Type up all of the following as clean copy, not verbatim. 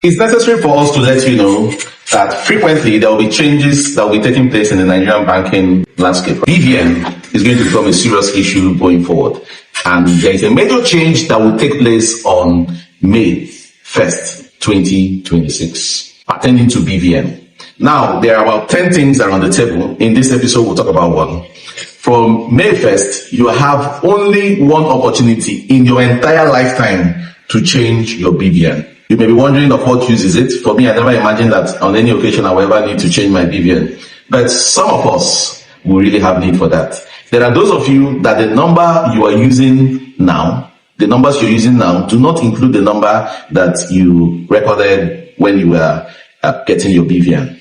It's necessary for us to let you know that frequently there will be changes that will be taking place in the Nigerian banking landscape. BVN is going to become a serious issue going forward. And there is a major change that will take place on May 1st, 2026, pertaining to BVN. Now, there are about 10 things that are on the table. In this episode, we'll talk about one. From May 1st, you have only one opportunity in your entire lifetime to change your BVN. You may be wondering of what use is it? For me, I never imagined that on any occasion I will ever need to change my BVN. But some of us will really have need for that. There are those of you that the number you are using now, the numbers you're using now, do not include the number that you recorded when you were getting your BVN.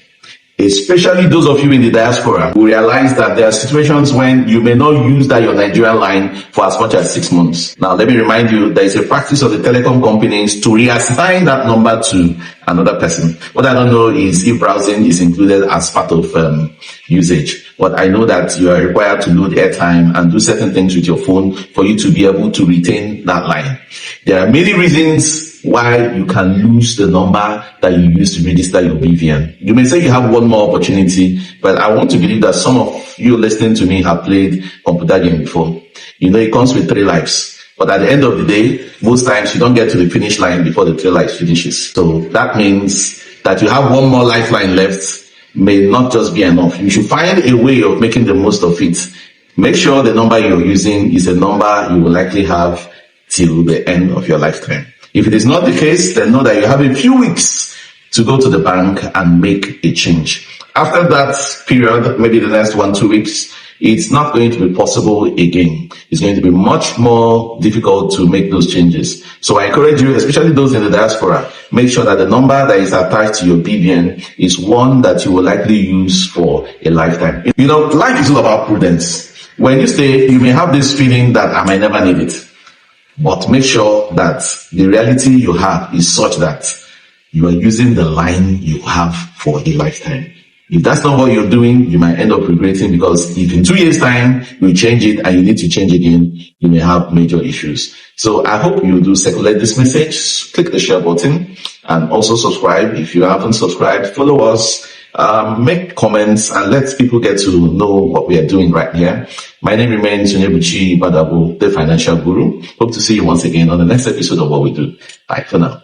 Especially those of you in the diaspora who realize that there are situations when you may not use that your Nigerian line for as much as 6 months. Now, let me remind you, there is a practice of the telecom companies to reassign that number to another person. What I don't know is if browsing is included as part of usage. But I know that you are required to load airtime and do certain things with your phone for you to be able to retain that line. There are many reasons why you can lose the number that you use to register your BVN. You may say you have one more opportunity, but I want to believe that some of you listening to me have played computer game before. You know, it comes with 3 lives. But at the end of the day, most times you don't get to the finish line before the 3 lives finishes. So that means that you have one more lifeline left may not just be enough. You should find a way of making the most of it. Make sure the number you're using is a number you will likely have till the end of your lifetime. If it is not the case, then know that you have a few weeks to go to the bank and make a change. After that period, maybe the next 1-2 weeks, it's not going to be possible again. It's going to be much more difficult to make those changes. So I encourage you, especially those in the diaspora, make sure that the number that is attached to your BVN is one that you will likely use for a lifetime. You know, life is all about prudence. When you stay, you may have this feeling that I might never need it. But make sure that the reality you have is such that you are using the line you have for a lifetime. If that's not what you're doing, you might end up regretting, because if in 2 years' time you change it and you need to change again, you may have major issues. So I hope you do circulate this message, click the share button, and also subscribe. If you haven't subscribed, follow us, make comments, and let people get to know what we are doing right here. My name remains Onyebuchi Badabu, the Financial Guru. Hope to see you once again on the next episode of What We Do. Bye for now.